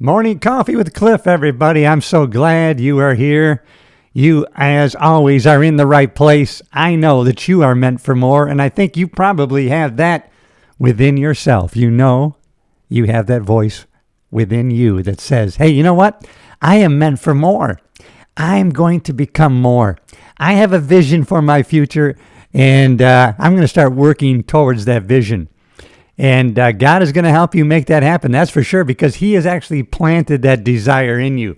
Morning coffee with Cliff, everybody. I'm so glad you are here. You, as always, are in the right place. I know that you are meant for more, and I think you probably have that within yourself. You know, you have that voice within you that says, hey, you know what? I am meant for more. I'm going to become more. I have a vision for my future, and I'm going to start working towards that vision. And God is going to help you make that happen, that's for sure, because he has actually planted that desire in you.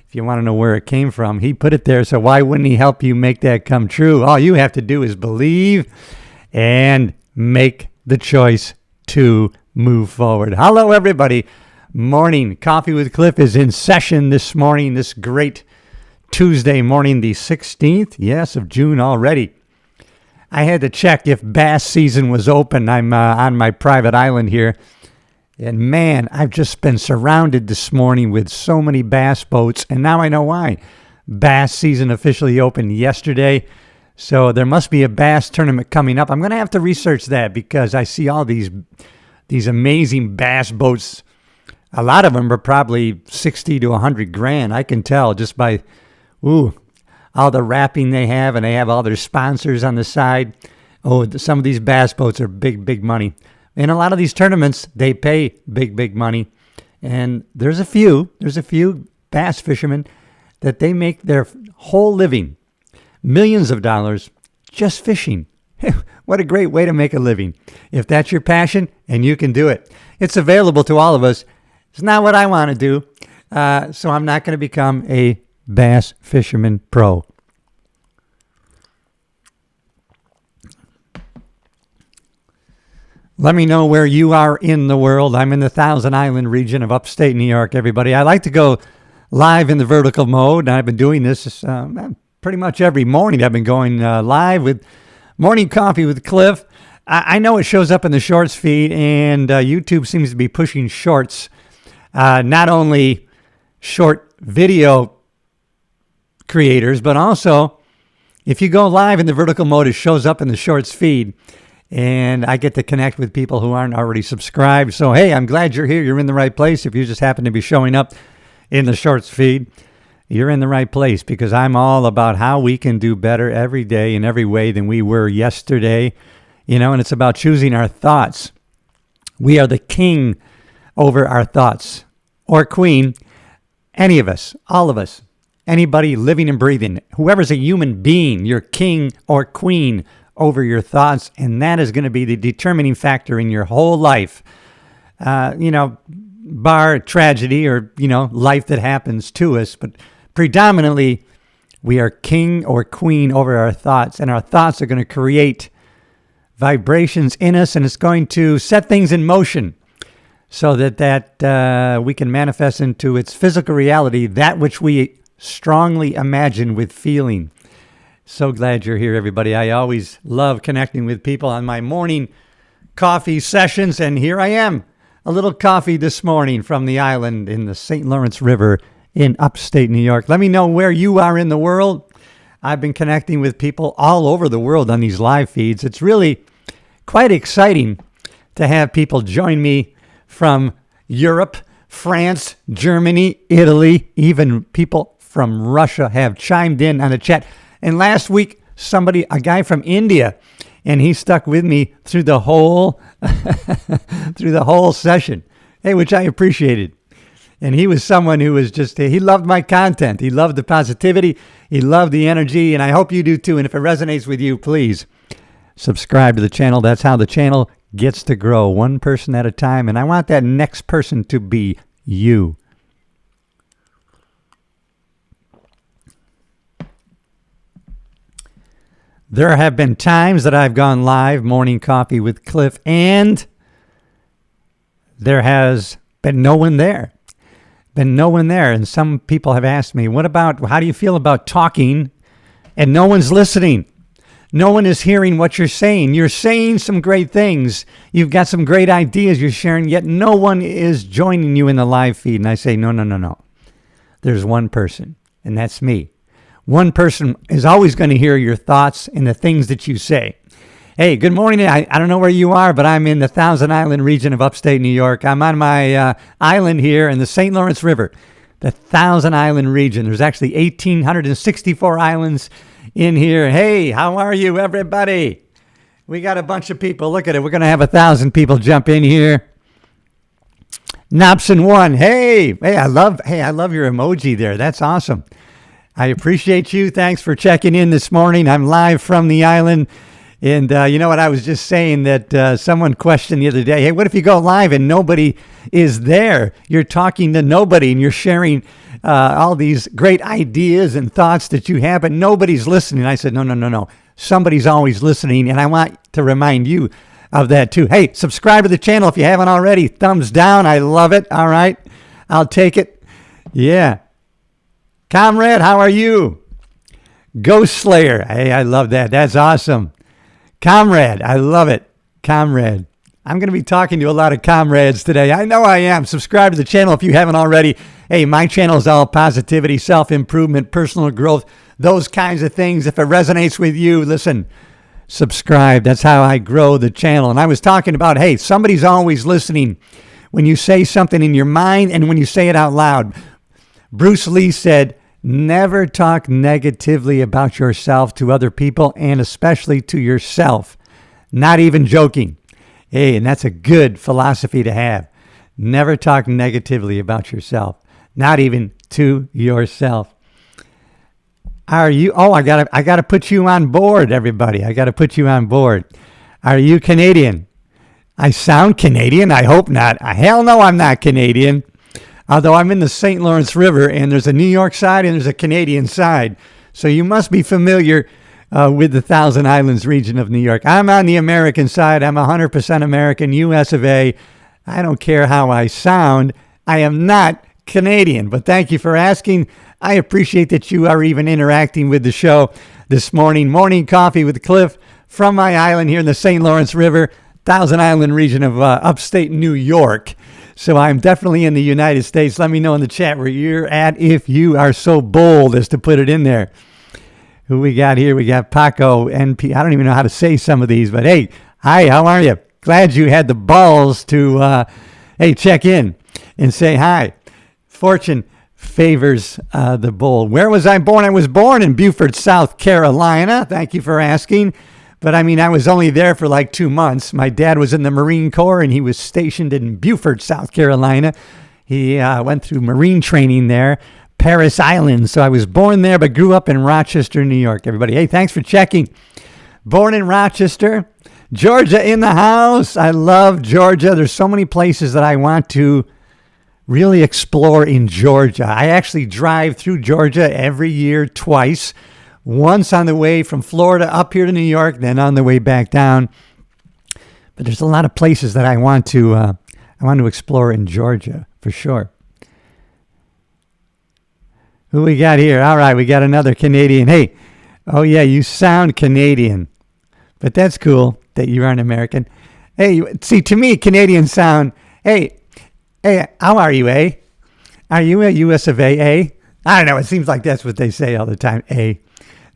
If you want to know where it came from, he put it there, so why wouldn't he help you make that come true? All you have to do is believe and make the choice to move forward. Hello, everybody. Morning Coffee with Cliff is in session this morning, this great Tuesday morning, the 16th, yes, of June already. I had to check if bass season was open. I'm on my private island here. And man, I've just been surrounded this morning with so many bass boats. And now I know why. Bass season officially opened yesterday. So there must be a bass tournament coming up. I'm going to have to research that because I see all these amazing bass boats. A lot of them are probably 60 to 100 grand. I can tell just by, all the wrapping they have, and they have all their sponsors on the side. Oh, some of these bass boats are big, big money. And a lot of these tournaments, they pay big, big money. And there's a few bass fishermen that they make their whole living, millions of dollars, just fishing. What a great way to make a living. If that's your passion and you can do it. It's available to all of us. It's not what I want to do. So I'm not going to become a bass fisherman pro. Let me know where you are in the world. I'm in the Thousand Island region of upstate New York, everybody. I like to go live in the vertical mode, and I've been doing this pretty much every morning. I've been going live with Morning Coffee with Cliff. I know it shows up in the shorts feed, and YouTube seems to be pushing shorts, not only short video creators, but also if you go live in the vertical mode, it shows up in the shorts feed, and I get to connect with people who aren't already subscribed. So hey, I'm glad you're here. You're in the right place. If you just happen to be showing up in the shorts feed, you're in the right place, because I'm all about how we can do better every day in every way than we were yesterday. And it's about choosing our thoughts. We are the king over our thoughts, or queen, any of us, all of us. Anybody living and breathing, whoever's a human being, you're king or queen over your thoughts, and that is going to be the determining factor in your whole life. Bar tragedy or, life that happens to us, but predominantly we are king or queen over our thoughts, and our thoughts are going to create vibrations in us, and it's going to set things in motion so that we can manifest into its physical reality that which we strongly imagine with feeling. So glad you're here, everybody. I always love connecting with people on my morning coffee sessions, and here I am, a little coffee this morning from the island in the St. Lawrence River in upstate New York. Let me know where you are in the world. I've been connecting with people all over the world on these live feeds. It's really quite exciting to have people join me from Europe, France, Germany, Italy, even people from Russia have chimed in on the chat. And last week, a guy from India, and he stuck with me through the whole session, which I appreciated. And he was someone who was he loved my content. He loved the positivity. He loved the energy, and I hope you do too. And if it resonates with you, please subscribe to the channel. That's how the channel gets to grow, one person at a time. And I want that next person to be you. There have been times that I've gone live, Morning Coffee with Cliff, and there has been no one there. And some people have asked me, how do you feel about talking and no one's listening? No one is hearing what you're saying. You're saying some great things. You've got some great ideas you're sharing, yet no one is joining you in the live feed. And I say, no. There's one person, and that's me. One person is always going to hear your thoughts and the things that you say. Hey, good morning. I don't know where you are, but I'm in the Thousand Island region of upstate New York. I'm on my island here in the St. Lawrence River, the Thousand Island region. There's actually 1,864 islands in here. Hey, how are you, everybody? We got a bunch of people. Look at it. We're going to have 1,000 people jump in here. Nopson1, hey, I love your emoji there. That's awesome. I appreciate you. Thanks for checking in this morning. I'm live from the island. And you know what? I was just saying that someone questioned the other day, hey, what if you go live and nobody is there? You're talking to nobody and you're sharing all these great ideas and thoughts that you have, but nobody's listening. I said, no. Somebody's always listening. And I want to remind you of that too. Hey, subscribe to the channel if you haven't already. Thumbs down. I love it. All right. I'll take it. Yeah. Comrade, how are you? Ghost Slayer. Hey, I love that. That's awesome. Comrade, I love it. Comrade. I'm going to be talking to a lot of comrades today. I know I am. Subscribe to the channel if you haven't already. Hey, my channel is all positivity, self-improvement, personal growth, those kinds of things. If it resonates with you, listen, subscribe. That's how I grow the channel. And I was talking about, hey, somebody's always listening when you say something in your mind and when you say it out loud. Bruce Lee said, never talk negatively about yourself to other people and especially to yourself. Not even joking. Hey, and that's a good philosophy to have. Never talk negatively about yourself. Not even to yourself. Are you? Oh, I gotta put you on board, everybody. I gotta put you on board. Are you Canadian? I sound Canadian. I hope not. Hell no, I'm not Canadian. Although I'm in the St. Lawrence River, and there's a New York side and there's a Canadian side. So you must be familiar with the Thousand Islands region of New York. I'm on the American side. I'm 100% American, US of A. I don't care how I sound. I am not Canadian. But thank you for asking. I appreciate that you are even interacting with the show this morning. Morning Coffee with Cliff from my island here in the St. Lawrence River, Thousand Island region of upstate New York. So I'm definitely in the United States. Let me know in the chat where you're at if you are so bold as to put it in there. Who we got here? We got Paco, NP. I don't even know how to say some of these, but hey, hi, how are you? Glad you had the balls to, check in and say hi. Fortune favors the bold. Where was I born? I was born in Beaufort, South Carolina. Thank you for asking. But I mean, I was only there for like 2 months. My dad was in the Marine Corps and he was stationed in Beaufort, South Carolina. He went through Marine training there, Paris Island. So I was born there, but grew up in Rochester, New York, everybody. Hey, thanks for checking. Born in Rochester, Georgia in the house. I love Georgia. There's so many places that I want to really explore in Georgia. I actually drive through Georgia every year twice. Once on the way from Florida up here to New York, then on the way back down. But there's a lot of places that I want to explore in Georgia for sure. Who we got here? All right, we got another Canadian. Hey, oh yeah, you sound Canadian, but that's cool that you aren't American. Hey, see, to me, Canadians sound. Hey, how are you? Are you a US of A? I don't know. It seems like that's what they say all the time.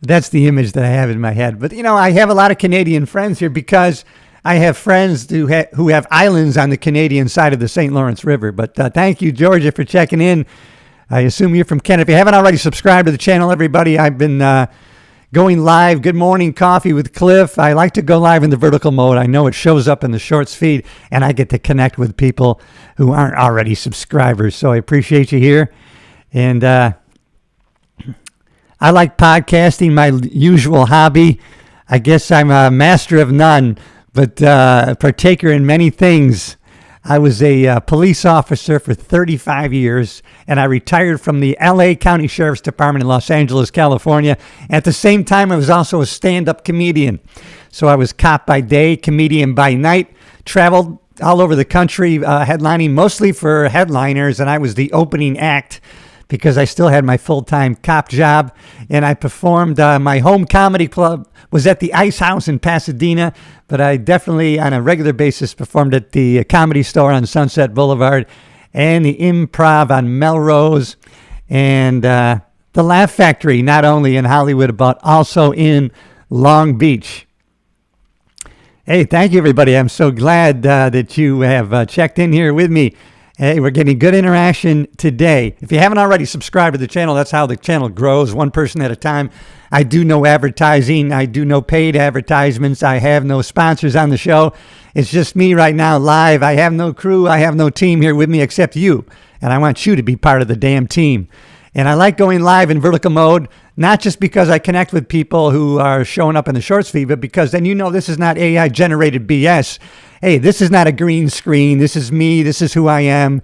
That's the image that I have in my head. But, you know, I have a lot of Canadian friends here because I have friends who have islands on the Canadian side of the St. Lawrence River. But thank you, Georgia, for checking in. I assume you're from Canada. If you haven't already subscribed to the channel, everybody, I've been going live. Good morning, Coffee with Cliff. I like to go live in the vertical mode. I know it shows up in the shorts feed, and I get to connect with people who aren't already subscribers. So I appreciate you here. And I like podcasting, my usual hobby. I guess I'm a master of none, but a partaker in many things. I was a police officer for 35 years, and I retired from the LA County Sheriff's Department in Los Angeles, California. At the same time, I was also a stand-up comedian. So I was cop by day, comedian by night, traveled all over the country, headlining mostly for headliners, and I was the opening act because I still had my full-time cop job, and I performed. My home comedy club was at the Ice House in Pasadena, but I definitely, on a regular basis, performed at the Comedy Store on Sunset Boulevard and the Improv on Melrose and the Laugh Factory, not only in Hollywood, but also in Long Beach. Hey, thank you, everybody. I'm so glad that you have checked in here with me. Hey, we're getting good interaction today. If you haven't already subscribed to the channel, that's how the channel grows, one person at a time. I do no advertising. I do no paid advertisements. I have no sponsors on the show. It's just me right now live. I have no crew. I have no team here with me except you. And I want you to be part of the damn team. And I like going live in vertical mode, not just because I connect with people who are showing up in the shorts feed, but because then you know this is not AI generated BS. Hey, this is not a green screen. This is me. This is who I am.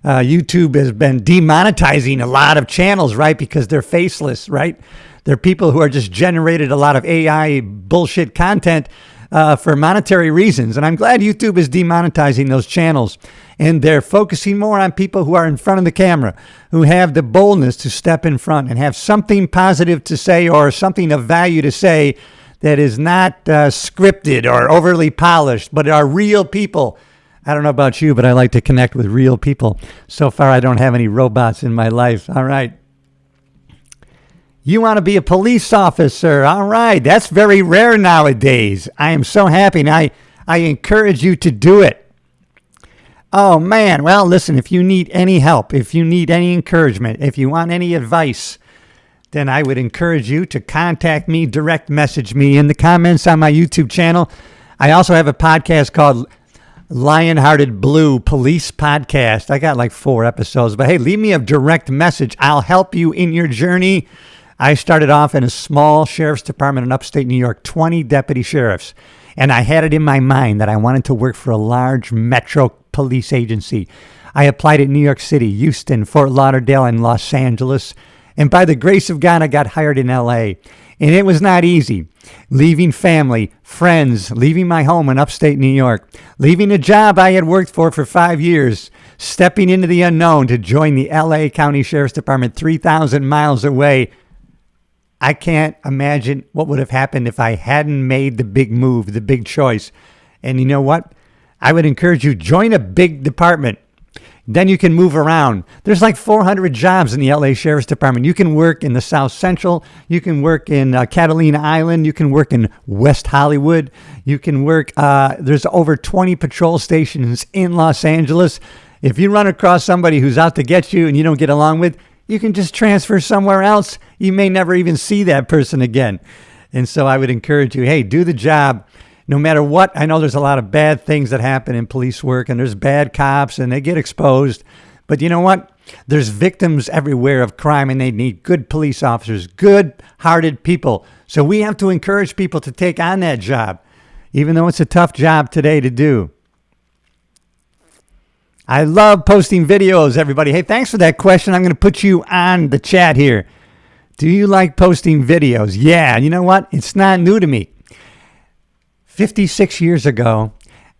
YouTube has been demonetizing a lot of channels, right? Because they're faceless, right? They're people who are just generated a lot of AI bullshit content for monetary reasons. And I'm glad YouTube is demonetizing those channels. And they're focusing more on people who are in front of the camera, who have the boldness to step in front and have something positive to say or something of value to say that is not scripted or overly polished, but are real people. I don't know about you, but I like to connect with real people. So far, I don't have any robots in my life. All right. You want to be a police officer. All right. That's very rare nowadays. I am so happy. And I encourage you to do it. Oh, man. Well, listen, if you need any help, if you need any encouragement, if you want any advice, then I would encourage you to contact me, direct message me in the comments on my YouTube channel. I also have a podcast called Lionhearted Blue Police Podcast. I got like 4 episodes, but hey, leave me a direct message. I'll help you in your journey. I started off in a small sheriff's department in upstate New York, 20 deputy sheriffs. And I had it in my mind that I wanted to work for a large metro police agency. I applied at New York City, Houston, Fort Lauderdale, and Los Angeles. And by the grace of God, I got hired in LA. And it was not easy. Leaving family, friends, leaving my home in upstate New York, leaving a job I had worked for 5 years, stepping into the unknown to join the LA County Sheriff's Department 3,000 miles away. I can't imagine what would have happened if I hadn't made the big move, the big choice. And you know what? I would encourage you, join a big department. Then you can move around. There's like 400 jobs in the LA Sheriff's Department. You can work in the South Central. You can work in Catalina Island. You can work in West Hollywood. You can work, there's over 20 patrol stations in Los Angeles. If you run across somebody who's out to get you and you don't get along with, you can just transfer somewhere else. You may never even see that person again. And so I would encourage you, hey, do the job. No matter what, I know there's a lot of bad things that happen in police work, and there's bad cops, and they get exposed. But you know what? There's victims everywhere of crime, and they need good police officers, good-hearted people. So we have to encourage people to take on that job, even though it's a tough job today to do. I love posting videos, everybody. Hey, thanks for that question. I'm going to put you on the chat here. Do you like posting videos? Yeah, you know what? It's not new to me. 56 years ago,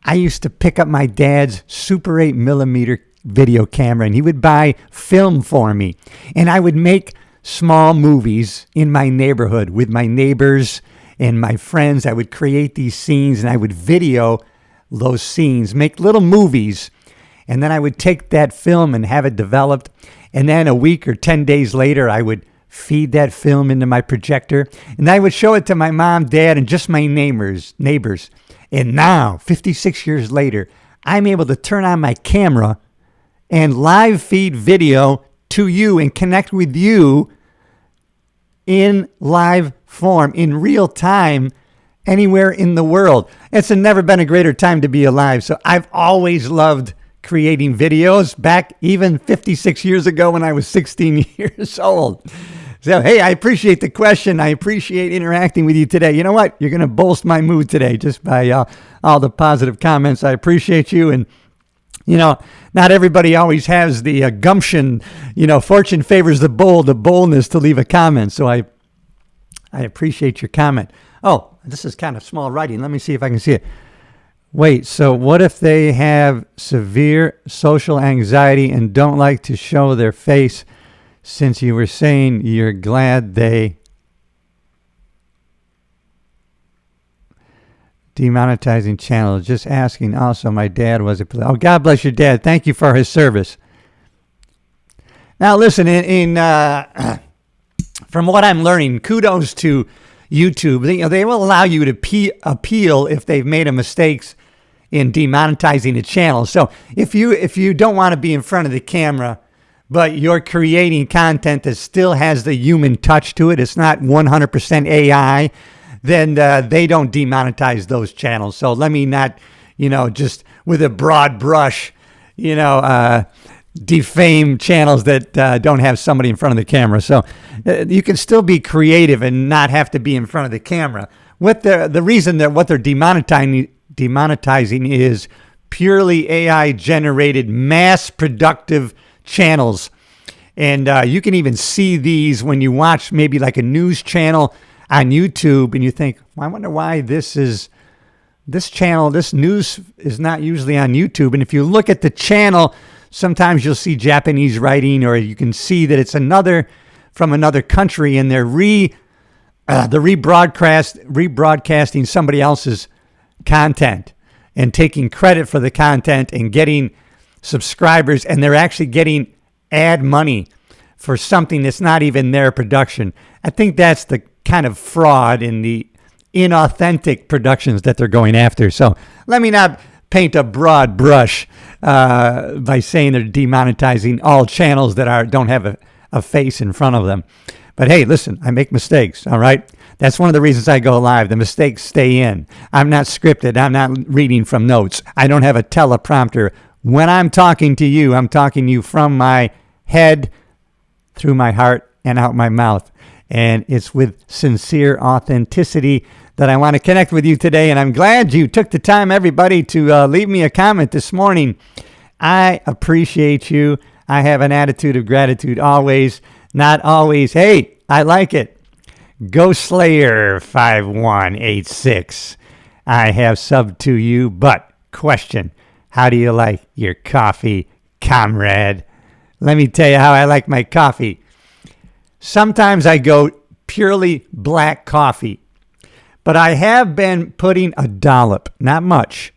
I used to pick up my dad's Super 8 millimeter video camera, and he would buy film for me. And I would make small movies in my neighborhood with my neighbors and my friends. I would create these scenes, and I would video those scenes, make little movies. And then I would take that film and have it developed. And then a week or 10 days later, I would feed that film into my projector, and I would show it to my mom, dad, and just my neighbors. And now, 56 years later, I'm able to turn on my camera and live feed video to you and connect with you in live form, in real time, anywhere in the world. It's never been a greater time to be alive. So I've always loved creating videos, back even 56 years ago when I was 16 years old. So, hey, I appreciate the question. I appreciate interacting with you today. You know what? You're going to bolster my mood today just by all the positive comments. I appreciate you. And, you know, not everybody always has the gumption. You know, fortune favors the bold, the boldness to leave a comment. So I appreciate your comment. Oh, this is kind of small writing. Let me see if I can see it. Wait, so what if they have severe social anxiety and don't like to show their face? Since you were saying you're glad they demonetizing channel. Just asking. Also, my dad was a police. Oh, God bless your dad. Thank you for his service. Now, listen, from what I'm learning, kudos to, YouTube. They will allow you to appeal if they've made a mistakes in demonetizing a channel. So if you don't want to be in front of the camera, but you're creating content that still has the human touch to it, it's not 100% AI, then they don't demonetize those channels. So let me not, just with a broad brush, defame channels that don't have somebody in front of the camera. So you can still be creative and not have to be in front of the camera. The reason that what they're demonetizing is purely AI generated mass productive channels. And you can even see these when you watch maybe like a news channel on YouTube and you think, well, I wonder why this news is not usually on YouTube. And if you look at the channel, sometimes you'll see Japanese writing, or you can see that it's from another country, and they're rebroadcasting somebody else's content and taking credit for the content and getting subscribers, and they're actually getting ad money for something that's not even their production. I think that's the kind of fraud in the inauthentic productions that they're going after. So let me not paint a broad brush by saying they're demonetizing all channels that don't have a face in front of them. But hey, listen, I make mistakes, all right? That's one of the reasons I go live. The mistakes stay in. I'm not scripted. I'm not reading from notes. I don't have a teleprompter. When I'm talking to you, I'm talking to you from my head, through my heart, and out my mouth. And it's with sincere authenticity that I want to connect with you today. And I'm glad you took the time, everybody, to leave me a comment this morning. I appreciate you. I have an attitude of gratitude always, not always. Hey, I like it. Ghost Slayer 5186. I have subbed to you, but question, how do you like your coffee, comrade? Let me tell you how I like my coffee. Sometimes I go purely black coffee, but I have been putting a dollop, not much,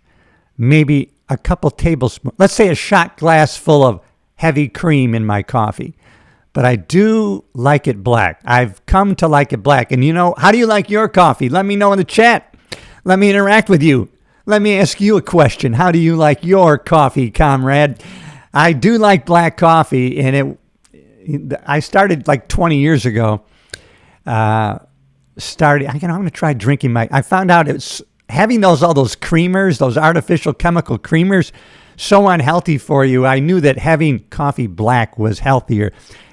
maybe a couple tablespoons, let's say a shot glass full of heavy cream in my coffee. But I do like it black. I've come to like it black. And how do you like your coffee? Let me know in the chat. Let me interact with you. Let me ask you a question. How do you like your coffee, comrade? I do like black coffee, and I started like 20 years ago. I'm going to try drinking I found out it's having all those creamers, those artificial chemical creamers, so unhealthy for you. I knew that having coffee black was healthier.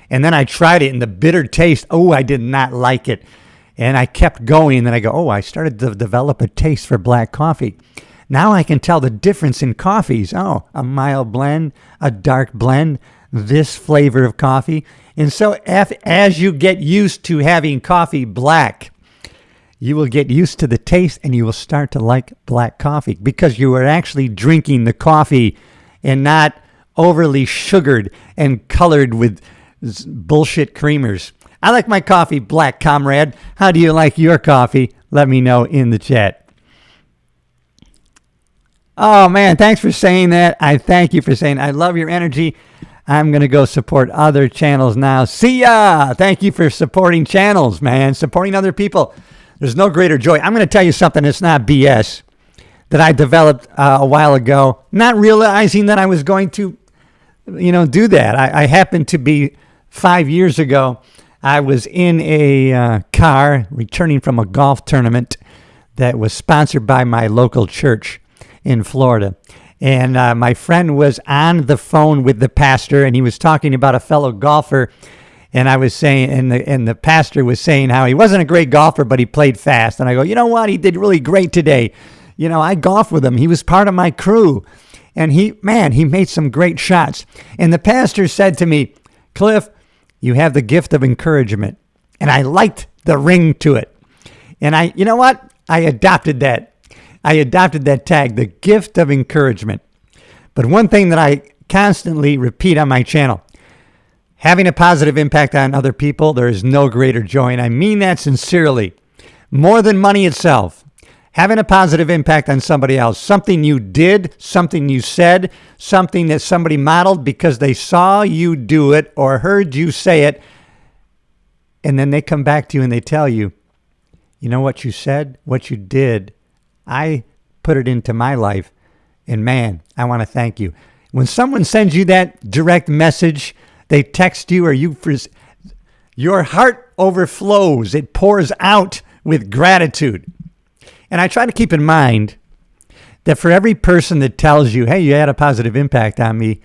And then I tried it, and the bitter taste, I did not like it. And I kept going, and then I go, I started to develop a taste for black coffee. Now I can tell the difference in coffees. A mild blend, a dark blend, this flavor of coffee. And so as you get used to having coffee black, you will get used to the taste, and you will start to like black coffee because you are actually drinking the coffee and not overly sugared and colored with bullshit creamers. I like my coffee black, comrade. How do you like your coffee? Let me know in the chat. Oh, man, thanks for saying that. I thank you for saying I love your energy. I'm going to go support other channels now. See ya! Thank you for supporting channels, man. Supporting other people. There's no greater joy. I'm going to tell you something that's not BS that I developed a while ago, not realizing that I was going to, do that. I happened to be 5 years ago. I was in a car returning from a golf tournament that was sponsored by my local church in Florida. And my friend was on the phone with the pastor, and he was talking about a fellow golfer. And I was saying, and the pastor was saying how he wasn't a great golfer, but he played fast. And I go, you know what? He did really great today. I golfed with him. He was part of my crew. And he made some great shots. And the pastor said to me, Cliff, you have the gift of encouragement. And I liked the ring to it. And you know what? I adopted that. I adopted that tag, the gift of encouragement. But one thing that I constantly repeat on my channel, having a positive impact on other people, there is no greater joy. And I mean that sincerely. More than money itself. Having a positive impact on somebody else. Something you did, something you said, something that somebody modeled because they saw you do it or heard you say it. And then they come back to you and they tell you, You know what you said, what you did, I put it into my life. And man, I want to thank you. When someone sends you that direct message, they text you or your heart overflows. It pours out with gratitude. And I try to keep in mind that for every person that tells you, hey, you had a positive impact on me,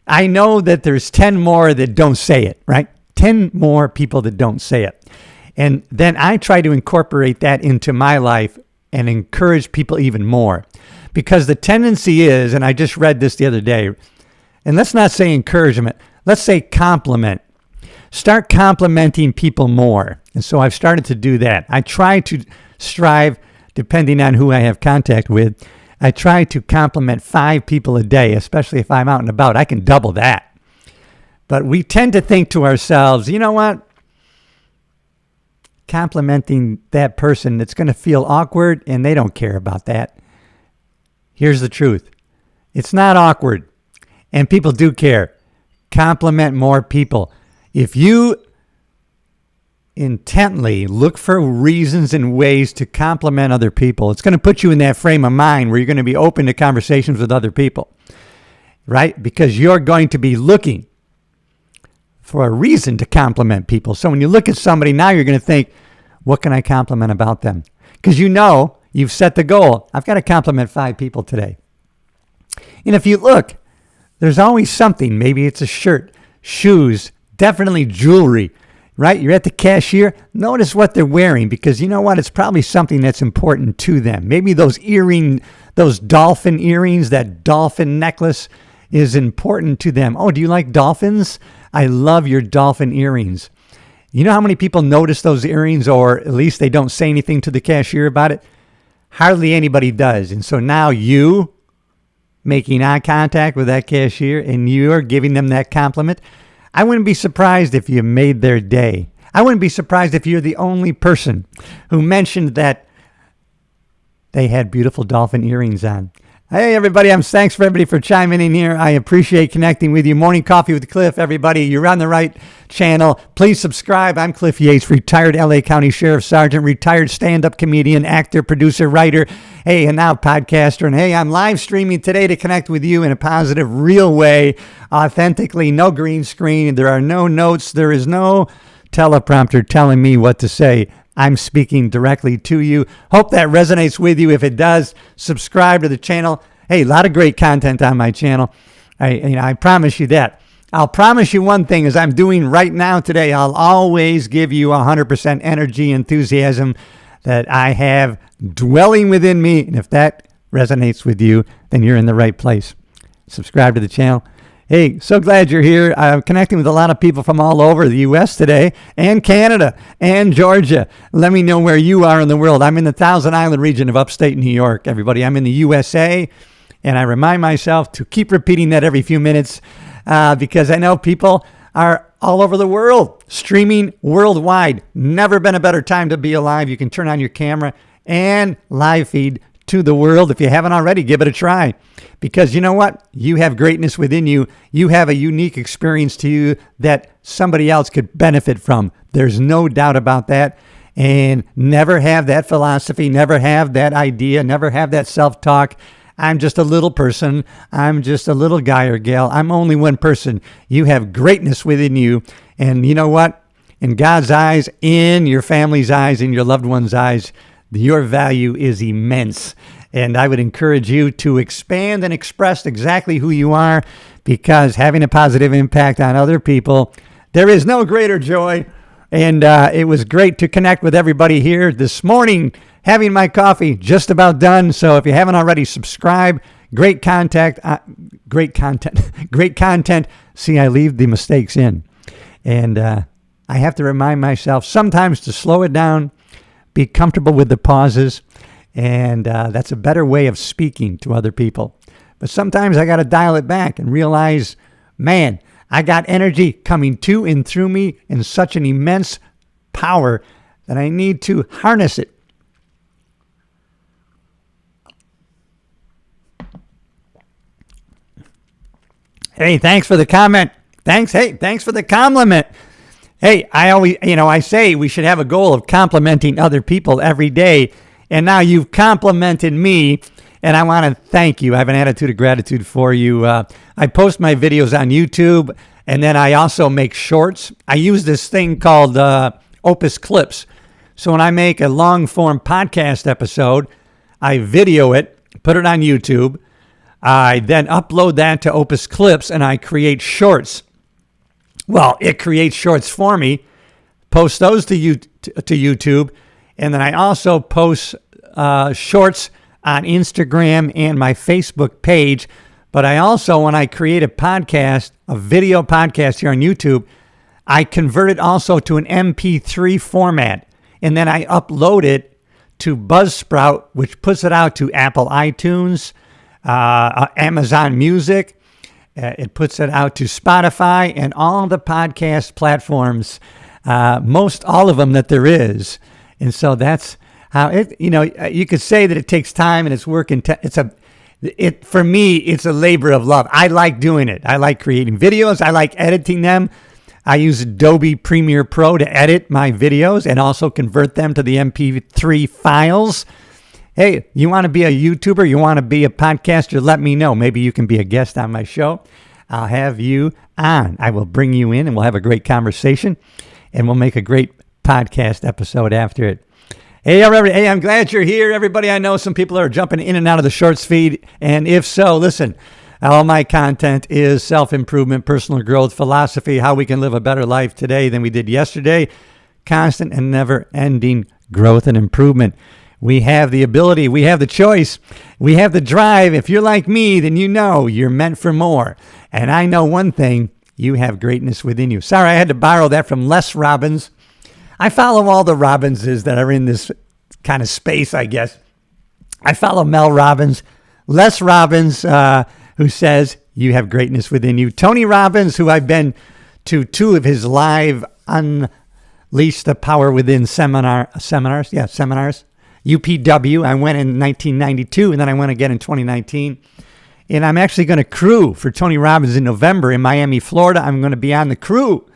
I know that there's 10 more that don't say it, right? 10 more people that don't say it. And then I try to incorporate that into my life and encourage people even more. Because the tendency is, and I just read this the other day, and let's not say encouragement, let's say compliment. Start complimenting people more. And so I've started to do that. I try to strive, depending on who I have contact with, I try to compliment 5 people a day, especially if I'm out and about. I can double that. But we tend to think to ourselves, you know what? Complimenting that person, it's going to feel awkward, and they don't care about that. Here's the truth. It's not awkward, and people do care. Compliment more people. If you intently look for reasons and ways to compliment other people, it's going to put you in that frame of mind where you're going to be open to conversations with other people, right? Because you're going to be looking for a reason to compliment people. So when you look at somebody now, you're going to think, what can I compliment about them? Because you know you've set the goal. I've got to compliment 5 people today. And if you look, there's always something. Maybe it's a shirt, shoes, definitely jewelry, right? You're at the cashier. Notice what they're wearing because you know what? It's probably something that's important to them. Maybe those dolphin earrings, that dolphin necklace is important to them. Oh, do you like dolphins? I love your dolphin earrings. You know how many people notice those earrings, or at least they don't say anything to the cashier about it? Hardly anybody does. And so now you making eye contact with that cashier and you're giving them that compliment. I wouldn't be surprised if you made their day. I wouldn't be surprised if you're the only person who mentioned that they had beautiful dolphin earrings on. Hey, everybody. Thanks for everybody for chiming in here. I appreciate connecting with you. Morning Coffee with Cliff, everybody. You're on the right channel. Please subscribe. I'm Cliff Yates, retired LA County Sheriff Sergeant, retired stand-up comedian, actor, producer, writer, hey, and now podcaster. And hey, I'm live streaming today to connect with you in a positive, real way, authentically, no green screen. There are no notes. There is no teleprompter telling me what to say. I'm speaking directly to you. Hope that resonates with you. If it does, subscribe to the channel. Hey, a lot of great content on my channel. I promise you that. I'll promise you one thing, as I'm doing right now today, I'll always give you 100% energy, enthusiasm that I have dwelling within me. And if that resonates with you, then you're in the right place. Subscribe to the channel. Hey, so glad you're here. I'm connecting with a lot of people from all over the U.S. today and Canada and Georgia. Let me know where you are in the world. I'm in the Thousand Island region of upstate New York, everybody. I'm in the USA, and I remind myself to keep repeating that every few minutes because I know people are all over the world, streaming worldwide. Never been a better time to be alive. You can turn on your camera and live feed to the world. If you haven't already, give it a try. Because you know what? You have greatness within you. You have a unique experience to you that somebody else could benefit from. There's no doubt about that. And never have that philosophy, never have that idea, never have that self-talk. I'm just a little person. I'm just a little guy or gal. I'm only one person. You have greatness within you. And you know what? In God's eyes, in your family's eyes, in your loved one's eyes, your value is immense. And I would encourage you to expand and express exactly who you are, because having a positive impact on other people, there is no greater joy. And it was great to connect with everybody here this morning, having my coffee just about done. So if you haven't already, subscribe. Great content. Great content. See, I leave the mistakes in. And I have to remind myself sometimes to slow it down, be comfortable with the pauses. And that's a better way of speaking to other people. But sometimes I got to dial it back and realize, man, I got energy coming to and through me in such an immense power that I need to harness it. Hey, thanks for the comment. Thanks for the compliment. Hey, I always, I say we should have a goal of complimenting other people every day. And now you've complimented me, and I want to thank you. I have an attitude of gratitude for you. I post my videos on YouTube, and then I also make shorts. I use this thing called Opus Clips. So when I make a long-form podcast episode, I video it, put it on YouTube. I then upload that to Opus Clips, and I create shorts. Well, it creates shorts for me, post those to YouTube, and then I also post shorts on Instagram and my Facebook page. But I also, when I create a podcast, a video podcast here on YouTube, I convert it also to an MP3 format, and then I upload it to Buzzsprout, which puts it out to Apple iTunes, Amazon Music. It puts it out to Spotify and all the podcast platforms, most all of them that there is. And so that's how it, you could say that it takes time and it's work. For me, it's a labor of love. I like doing it. I like creating videos. I like editing them. I use Adobe Premiere Pro to edit my videos and also convert them to the MP3 files. Hey, you want to be a YouTuber? You want to be a podcaster? Let me know. Maybe you can be a guest on my show. I'll have you on. I will bring you in and we'll have a great conversation and we'll make a great podcast episode after it. Hey, I'm glad you're here. Everybody, I know some people are jumping in and out of the shorts feed. And if so, listen, all my content is self-improvement, personal growth, philosophy, how we can live a better life today than we did yesterday, constant and never-ending growth and improvement. We have the ability, we have the choice, we have the drive. If you're like me, then you know you're meant for more. And I know one thing, you have greatness within you. Sorry, I had to borrow that from Les Robbins. I follow all the Robbinses that are in this kind of space, I guess. I follow Mel Robbins, Les Robbins, who says you have greatness within you. Tony Robbins, who I've been to 2 of his live Unleash the Power Within seminars. UPW. I went in 1992, and then I went again in 2019. And I'm actually going to crew for Tony Robbins in November in Miami, Florida. I'm going to be on the crew.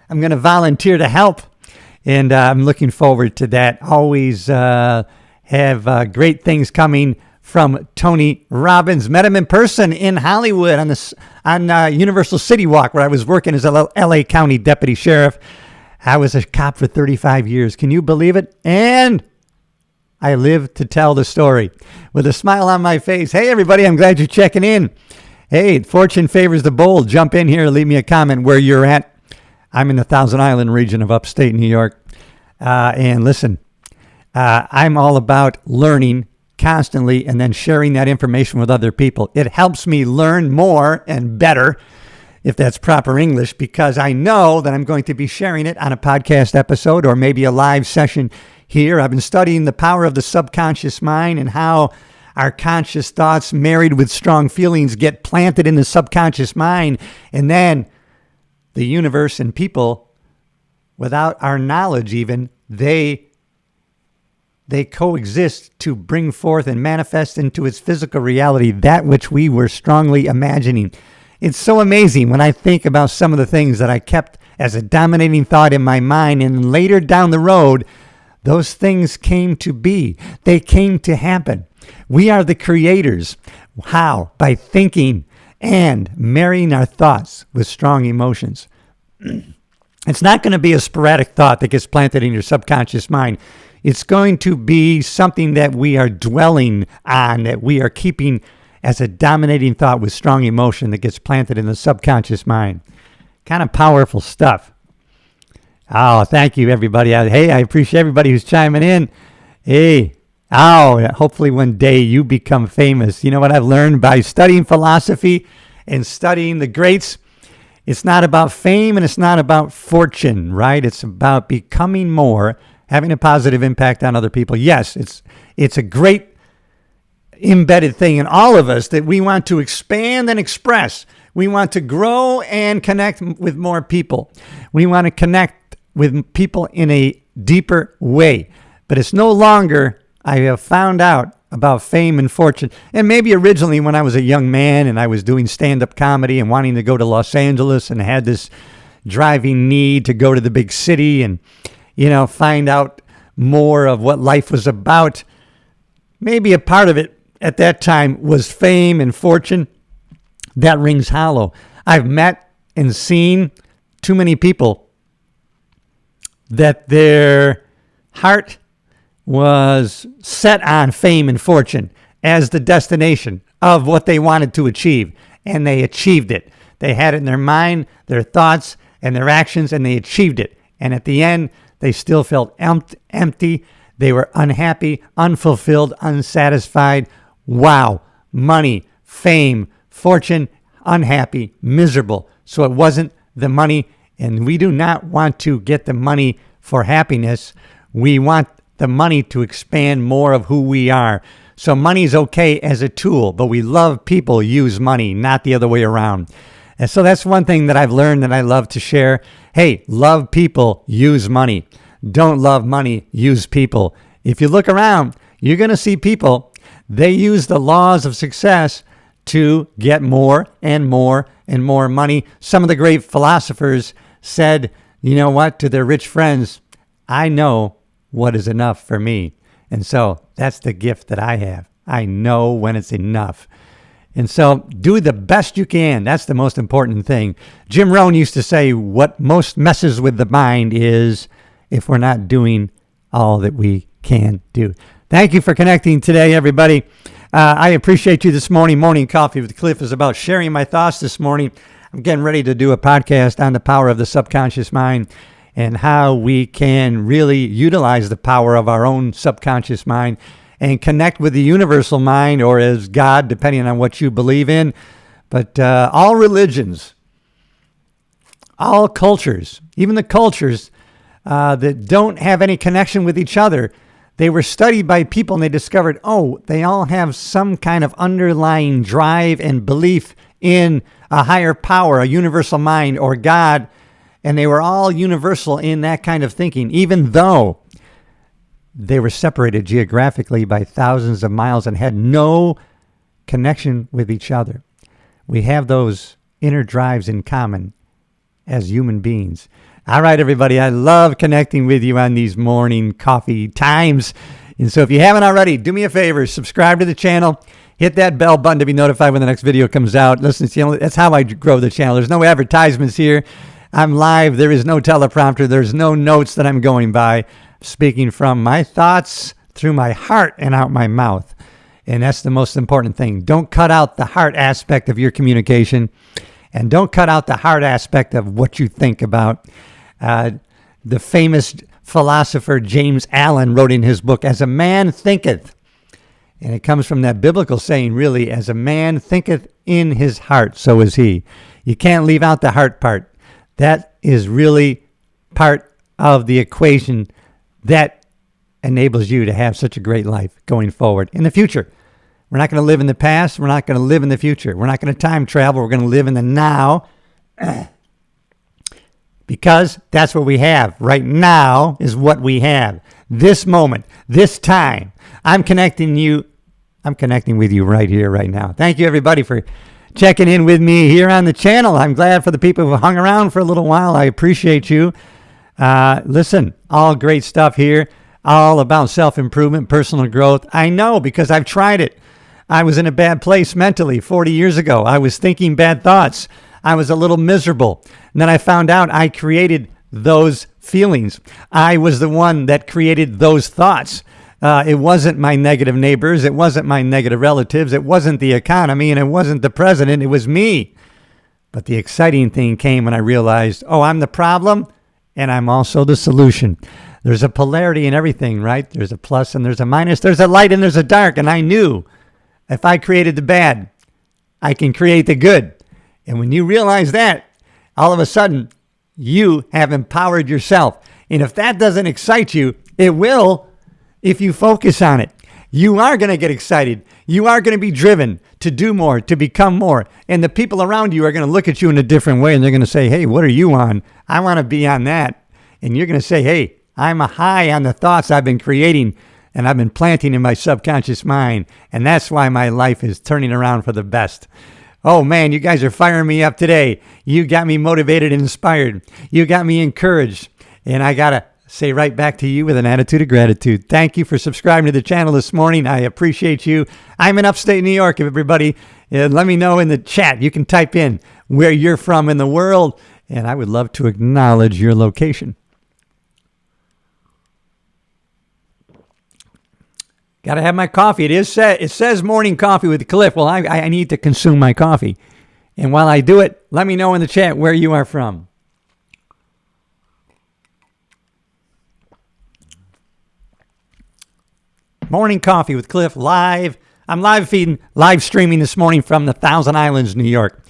I'm going to volunteer to help, and I'm looking forward to that. Always have great things coming from Tony Robbins. Met him in person in Hollywood on Universal City Walk, where I was working as a LA County Deputy Sheriff. I was a cop for 35 years. Can you believe it? And I live to tell the story with a smile on my face. Hey, everybody, I'm glad you're checking in. Hey, fortune favors the bold. Jump in here. Leave me a comment where you're at. I'm in the Thousand Island region of upstate New York. And listen, I'm all about learning constantly and then sharing that information with other people. It helps me learn more and better, if that's proper English, because I know that I'm going to be sharing it on a podcast episode or maybe a live session here. I've been studying the power of the subconscious mind and how our conscious thoughts married with strong feelings get planted in the subconscious mind. And then the universe and people, without our knowledge even, they coexist to bring forth and manifest into its physical reality that which we were strongly imagining. It's so amazing when I think about some of the things that I kept as a dominating thought in my mind, and later down the road, those things came to be. They came to happen. We are the creators. How? By thinking and marrying our thoughts with strong emotions. It's not going to be a sporadic thought that gets planted in your subconscious mind. It's going to be something that we are dwelling on, that we are keeping as a dominating thought with strong emotion that gets planted in the subconscious mind. Kind of powerful stuff. Oh, thank you, everybody. Hey, I appreciate everybody who's chiming in. Hey, hopefully one day you become famous. You know what I've learned by studying philosophy and studying the greats? It's not about fame and it's not about fortune, right? It's about becoming more, having a positive impact on other people. Yes, it's a great embedded thing in all of us that we want to expand and express. We want to grow and connect with more people. We want to connect with people in a deeper way. But it's no longer, I have found out, about fame and fortune. And maybe originally when I was a young man and I was doing stand-up comedy and wanting to go to Los Angeles and had this, driving need to go to the big city and, find out more of what life was about. Maybe a part of it at that time was fame and fortune. That rings hollow. I've met and seen too many people that their heart was set on fame and fortune as the destination of what they wanted to achieve, and they achieved it. They had it in their mind, their thoughts, and their actions, and they achieved it. And at the end, they still felt empty. They were unhappy, unfulfilled, unsatisfied. Wow. Money, fame, fortune, unhappy, miserable. So it wasn't the money, and we do not want to get the money for happiness. We want the money to expand more of who we are. So money's okay as a tool, but we love people use money, not the other way around. And so that's one thing that I've learned that I love to share. Hey, love people, use money. Don't love money, use people. If you look around, you're going to see people, they use the laws of success to get more and more and more money. Some of the great philosophers said, you know what, to their rich friends, I know what is enough for me. And so that's the gift that I have. I know when it's enough. And so do the best you can. That's the most important thing. Jim Rohn used to say what most messes with the mind is if we're not doing all that we can do. Thank you for connecting today, everybody. I appreciate you this morning. Morning Coffee with Cliff is about sharing my thoughts this morning. I'm getting ready to do a podcast on the power of the subconscious mind and how we can really utilize the power of our own subconscious mind and connect with the universal mind, or as God, depending on what you believe in. But all religions, all cultures, even the cultures that don't have any connection with each other, they were studied by people and they discovered, they all have some kind of underlying drive and belief in a higher power, a universal mind, or God. And they were all universal in that kind of thinking, even though they were separated geographically by thousands of miles and had no connection with each other. We have those inner drives in common as human beings. All right, everybody, I love connecting with you on these morning coffee times. And so if you haven't already, do me a favor, subscribe to the channel, hit that bell button to be notified when the next video comes out. Listen, that's how I grow the channel. There's no advertisements here. I'm live. There is no teleprompter. There's no notes that I'm going by. Speaking from my thoughts through my heart and out my mouth. And that's the most important thing. Don't cut out the heart aspect of your communication. And don't cut out the heart aspect of what you think about. The famous philosopher James Allen wrote in his book, "As a man thinketh," and it comes from that biblical saying, really, as a man thinketh in his heart, so is he. You can't leave out the heart part. That is really part of the equation that enables you to have such a great life going forward in the future. We're not going to live in the past. We're not going to live in the future. We're not going to time travel. We're going to live in the now because that's what we have. Right now is what we have. This moment, this time. I'm connecting with you right here, right now. Thank you, everybody, for checking in with me here on the channel. I'm glad for the people who hung around for a little while. I appreciate you. Listen, all great stuff here, all about self-improvement, personal growth. I know because I've tried it. I was in a bad place mentally 40 years ago. I was thinking bad thoughts. I was a little miserable. And then I found out I created those feelings. I was the one that created those thoughts. It wasn't my negative neighbors. It wasn't my negative relatives. It wasn't the economy, and it wasn't the president. It was me. But the exciting thing came when I realized, I'm the problem, and I'm also the solution. There's a polarity in everything, right? There's a plus and there's a minus. There's a light and there's a dark. And I knew if I created the bad, I can create the good. And when you realize that, all of a sudden, you have empowered yourself. And if that doesn't excite you, it will if you focus on it. You are going to get excited. You are going to be driven to do more, to become more. And the people around you are going to look at you in a different way, and they're going to say, hey, what are you on? I want to be on that. And you're going to say, hey, I'm high on the thoughts I've been creating and I've been planting in my subconscious mind. And that's why my life is turning around for the best. Oh man, you guys are firing me up today. You got me motivated and inspired. You got me encouraged. And I got to say right back to you with an attitude of gratitude. Thank you for subscribing to the channel this morning. I appreciate you. I'm in upstate New York, everybody. Let me know in the chat. You can type in where you're from in the world, and I would love to acknowledge your location. Got to have my coffee. It says morning coffee with Cliff. Well, I need to consume my coffee. And while I do it, let me know in the chat where you are from. Morning coffee with Cliff live. I'm live streaming this morning from the Thousand Islands, New York.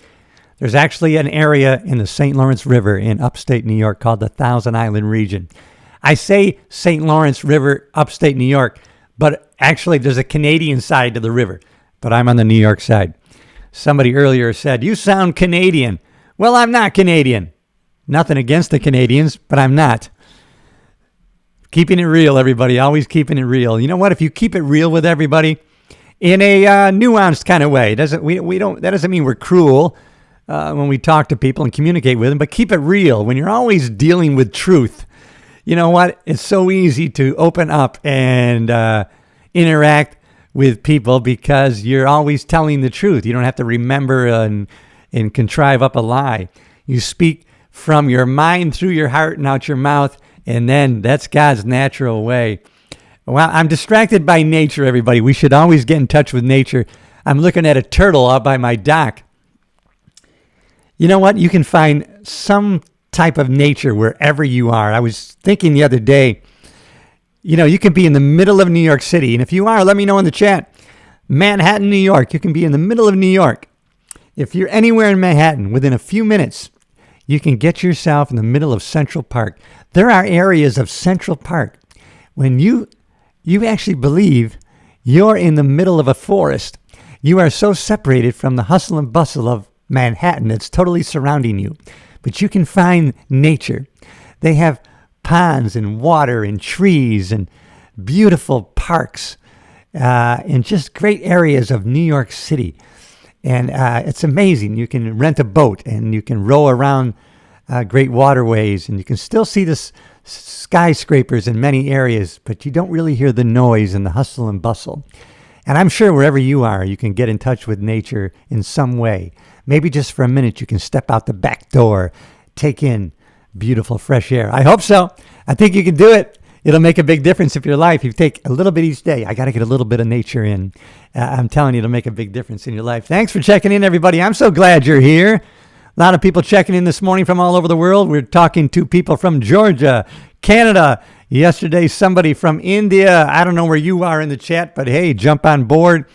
There's actually an area in the St. Lawrence River in upstate New York called the Thousand Island region. I say St. Lawrence River, upstate New York, but actually there's a Canadian side to the river, but I'm on the New York side. Somebody earlier said, "You sound Canadian." Well, I'm not Canadian. Nothing against the Canadians, but I'm not. Keeping it real, everybody. Always keeping it real. You know what? If you keep it real with everybody in a nuanced kind of way, that doesn't mean we're cruel when we talk to people and communicate with them, but keep it real. When you're always dealing with truth, you know what? It's so easy to open up and interact with people because you're always telling the truth. You don't have to remember and contrive up a lie. You speak from your mind through your heart and out your mouth, and then that's God's natural way. Well, I'm distracted by nature, everybody. We should always get in touch with nature. I'm looking at a turtle out by my dock. You know what? You can find some type of nature wherever you are. I was thinking the other day, you can be in the middle of New York City. And if you are, let me know in the chat. Manhattan, New York. You can be in the middle of New York. If you're anywhere in Manhattan, within a few minutes, you can get yourself in the middle of Central Park. There are areas of Central Park when you actually believe you're in the middle of a forest. You are so separated from the hustle and bustle of Manhattan. It's totally surrounding you. But you can find nature. They have ponds and water and trees and beautiful parks and just great areas of New York City. And it's amazing. You can rent a boat and you can row around great waterways, and you can still see the skyscrapers in many areas, but you don't really hear the noise and the hustle and bustle. And I'm sure wherever you are, you can get in touch with nature in some way. Maybe just for a minute, you can step out the back door, take in beautiful fresh air. I hope so. I think you can do it. It'll make a big difference if your life, you take a little bit each day. I got to get a little bit of nature in. I'm telling you, it'll make a big difference in your life. Thanks for checking in, everybody. I'm so glad you're here. A lot of people checking in this morning from all over the world. We're talking to people from Georgia, Canada. Yesterday, somebody from India. I don't know where you are in the chat, but hey, jump on board.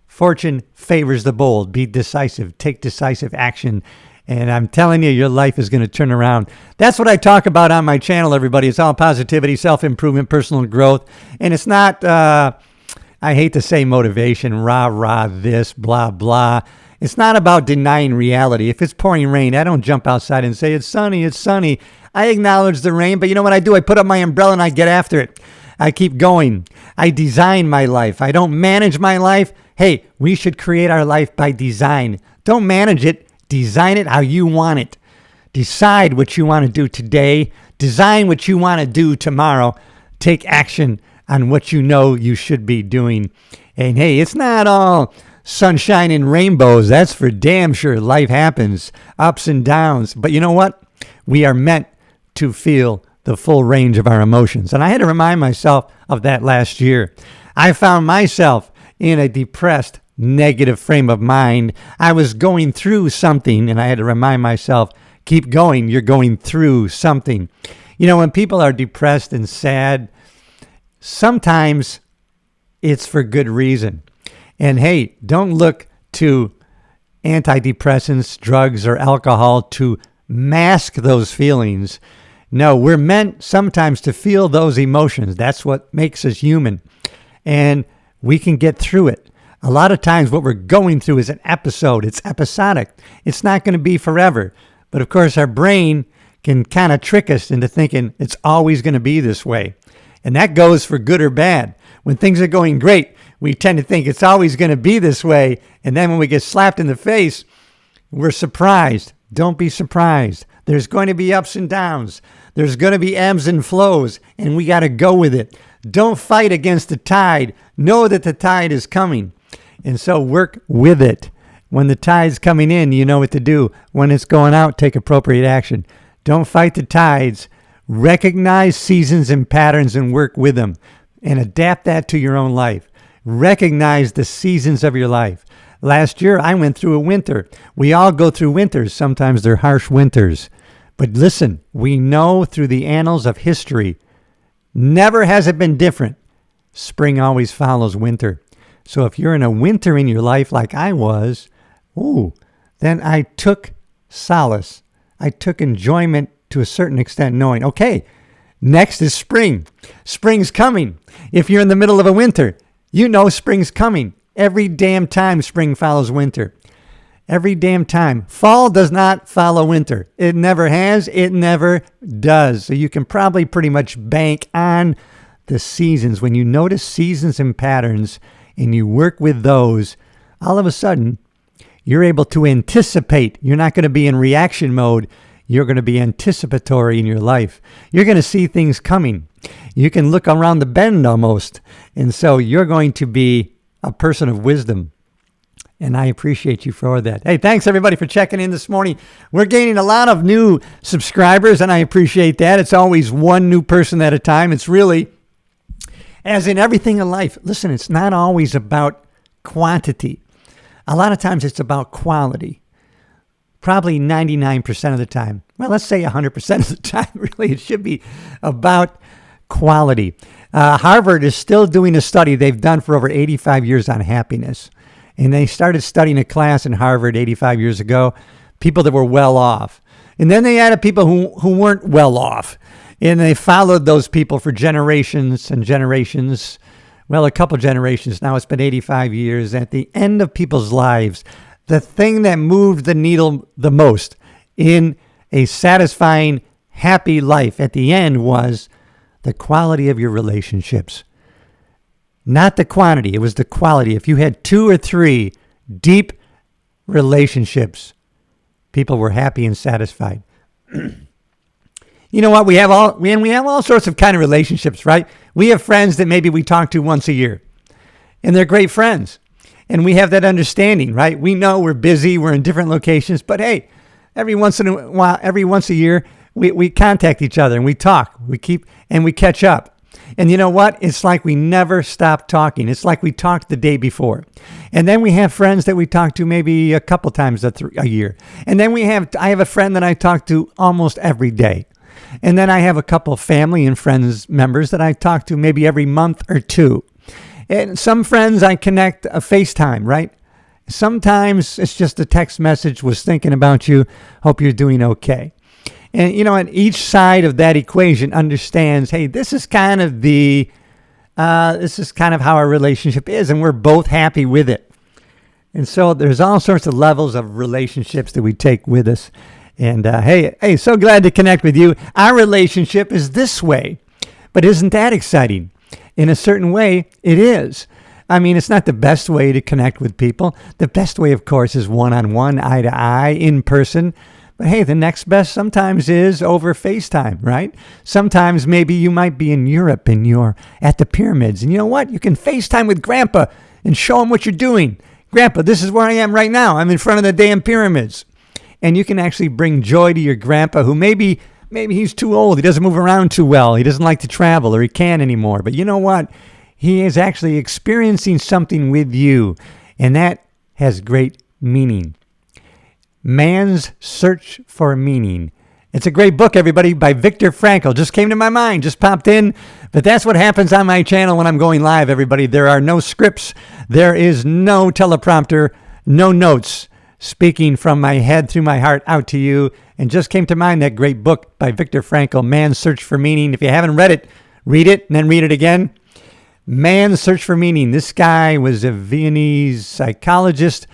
Fortune favors the bold. Be decisive. Take decisive action. And I'm telling you, your life is going to turn around. That's what I talk about on my channel, everybody. It's all positivity, self-improvement, personal growth. And it's not, I hate to say motivation, rah, this, blah, blah. It's not about denying reality. If it's pouring rain, I don't jump outside and say, it's sunny, it's sunny. I acknowledge the rain, but you know what I do? I put up my umbrella and I get after it. I keep going. I design my life. I don't manage my life. Hey, we should create our life by design. Don't manage it. Design it how you want it. Decide what you want to do today. Design what you want to do tomorrow. Take action on what you know you should be doing. And hey, it's not all sunshine and rainbows. That's for damn sure. Life happens, ups and downs. But you know what? We are meant to feel the full range of our emotions. And I had to remind myself of that last year. I found myself in a depressed, negative frame of mind. I was going through something, and I had to remind myself, keep going. You're going through something. You know, when people are depressed and sad, sometimes it's for good reason. And hey, don't look to antidepressants, drugs, or alcohol to mask those feelings. No, we're meant sometimes to feel those emotions. That's what makes us human. And we can get through it. A lot of times what we're going through is an episode. It's episodic. It's not going to be forever. But of course, our brain can kind of trick us into thinking it's always going to be this way. And that goes for good or bad. When things are going great, we tend to think it's always going to be this way. And then when we get slapped in the face We're surprised. Don't be surprised. There's going to be ups and downs. There's going to be ebbs and flows, and we got to go with it. Don't fight against the tide. Know that the tide is coming, and so work with it. When the tide's coming in, you know what to do. When it's going out, take appropriate action. Don't fight the tides. Recognize seasons and patterns and work with them, and adapt that to your own life. Recognize the seasons of your life. Last year, I went through a winter. We all go through winters. Sometimes they're harsh winters. But listen, we know through the annals of history, never has it been different. Spring always follows winter. So if you're in a winter in your life like I was, then I took solace. I took enjoyment to a certain extent, knowing, okay, next is spring. Spring's coming. If you're in the middle of a winter, you know spring's coming. Every damn time spring follows winter. Every damn time. Fall does not follow winter. It never has. It never does. So you can probably pretty much bank on the seasons. When you notice seasons and patterns and you work with those, all of a sudden, you're able to anticipate. You're not going to be in reaction mode. You're going to be anticipatory in your life. You're going to see things coming. You can look around the bend almost. And so you're going to be a person of wisdom. And I appreciate you for that. Hey, thanks everybody for checking in this morning. We're gaining a lot of new subscribers, and I appreciate that. It's always one new person at a time. It's really, as in everything in life, listen, it's not always about quantity. A lot of times it's about quality. Probably 99% of the time. Well, let's say 100% of the time, really. It should be about quality. Harvard is still doing a study they've done for over 85 years on happiness. And they started studying a class in Harvard 85 years ago, people that were well off. And then they added people who weren't well off. And they followed those people for generations and generations. Well, a couple generations now. It's been 85 years. At the end of people's lives, the thing that moved the needle the most in a satisfying, happy life at the end was the quality of your relationships. Not the quantity, it was the quality. If you had 2 or 3 deep relationships, people were happy and satisfied. You know what? We have all sorts of kind of relationships, right? We have friends that maybe we talk to once a year, and they're great friends. And we have that understanding, right? We know we're busy, we're in different locations, but hey, every once a year, we contact each other and we talk, we catch up. And you know what? It's like we never stop talking. It's like we talked the day before. And then we have friends that we talk to maybe a couple times a year. And then I have a friend that I talk to almost every day. And then I have a couple of family and friends members that I talk to maybe every month or 2. And some friends I connect a FaceTime, right? Sometimes it's just a text message, was thinking about you, hope you're doing okay. And, you know, and each side of that equation understands, hey, this is kind of how our relationship is, and we're both happy with it. And so there's all sorts of levels of relationships that we take with us. And, hey, so glad to connect with you. Our relationship is this way, but isn't that exciting? In a certain way, it is. I mean, it's not the best way to connect with people. The best way, of course, is one-on-one, eye-to-eye, in person. But hey, the next best sometimes is over FaceTime, right? Sometimes maybe you might be in Europe and you're at the pyramids. And you know what? You can FaceTime with Grandpa and show him what you're doing. Grandpa, this is where I am right now. I'm in front of the damn pyramids. And you can actually bring joy to your grandpa who maybe he's too old. He doesn't move around too well. He doesn't like to travel, or he can't anymore. But you know what? He is actually experiencing something with you. And that has great meaning. Man's Search for Meaning. It's a great book, everybody, by Viktor Frankl. Just came to my mind, just popped in. But that's what happens on my channel when I'm going live, everybody. There are no scripts. There is no teleprompter, no notes. Speaking from my head through my heart out to you. And just came to mind that great book by Viktor Frankl, Man's Search for Meaning. If you haven't read it, read it and then read it again. Man's Search for Meaning. This guy was a Viennese psychologist,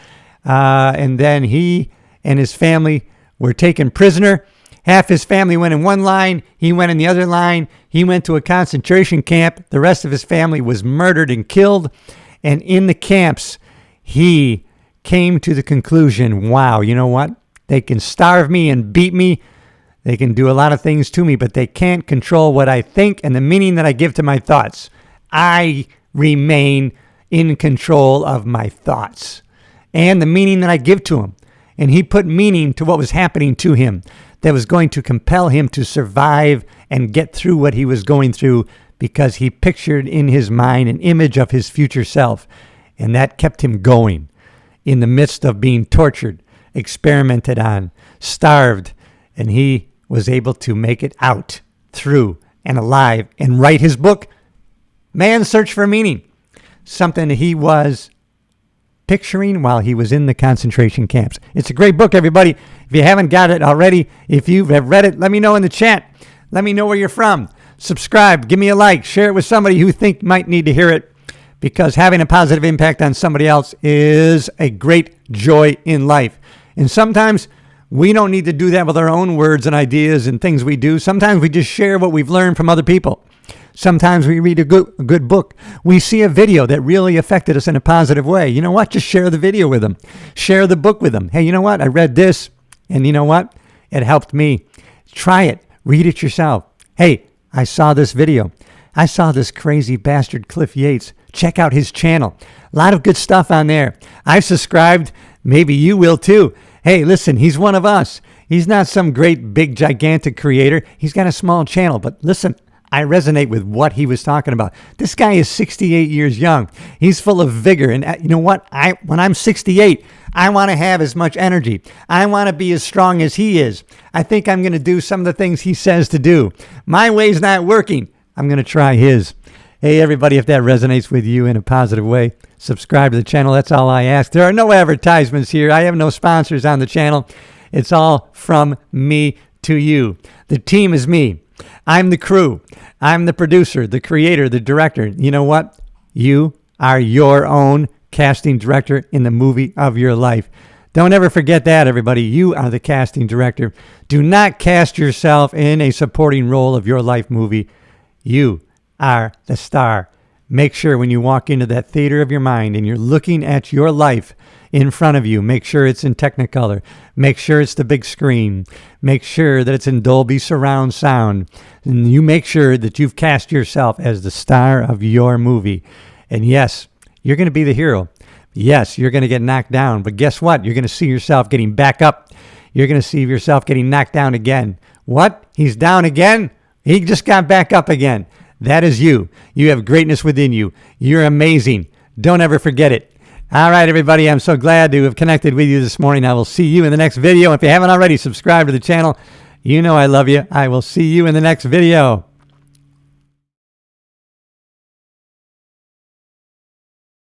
and then he and his family were taken prisoner. Half his family went in one line. He went in the other line. He went to a concentration camp. The rest of his family was murdered and killed. And in the camps, he came to the conclusion, wow, you know what? They can starve me and beat me. They can do a lot of things to me, but they can't control what I think and the meaning that I give to my thoughts. I remain in control of my thoughts and the meaning that I give to them. And he put meaning to what was happening to him that was going to compel him to survive and get through what he was going through, because he pictured in his mind an image of his future self. And that kept him going in the midst of being tortured, experimented on, starved. And he was able to make it out through and alive and write his book, Man's Search for Meaning, something he was picturing while he was in the concentration camps. It's a great book, everybody. If you haven't got it already, if you have read it, let me know in the chat. Let me know where you're from. Subscribe, give me a like, share it with somebody who think might need to hear it, because having a positive impact on somebody else is a great joy in life. And sometimes we don't need to do that with our own words and ideas and things we do. Sometimes we just share what we've learned from other people. Sometimes we read a good book. We see a video that really affected us in a positive way. You know what? Just share the video with them. Share the book with them. Hey, you know what? I read this, and you know what? It helped me. Try it. Read it yourself. Hey, I saw this video. I saw this crazy bastard Cliff Yates. Check out his channel. A lot of good stuff on there. I've subscribed. Maybe you will too. Hey, listen, he's one of us. He's not some great, big, gigantic creator. He's got a small channel. But listen, I resonate with what he was talking about. This guy is 68 years young. He's full of vigor. And you know what? When I'm 68, I want to have as much energy. I want to be as strong as he is. I think I'm going to do some of the things he says to do. My way's not working. I'm going to try his. Hey, everybody, if that resonates with you in a positive way, subscribe to the channel. That's all I ask. There are no advertisements here. I have no sponsors on the channel. It's all from me to you. The team is me. I'm the crew. I'm the producer, the creator, the director. You know what? You are your own casting director in the movie of your life. Don't ever forget that, everybody. You are the casting director. Do not cast yourself in a supporting role of your life movie. You are the star. Make sure when you walk into that theater of your mind and you're looking at your life in front of you, make sure it's in Technicolor. Make sure it's the big screen. Make sure that it's in Dolby surround sound. And you make sure that you've cast yourself as the star of your movie. And yes, you're going to be the hero. Yes, you're going to get knocked down. But guess what? You're going to see yourself getting back up. You're going to see yourself getting knocked down again. What? He's down again? He just got back up again. That is you. You have greatness within you. You're amazing. Don't ever forget it. All right, everybody, I'm so glad to have connected with you this morning. I will see you in the next video. If you haven't already subscribed to the channel, you know I love you. I will see you in the next video.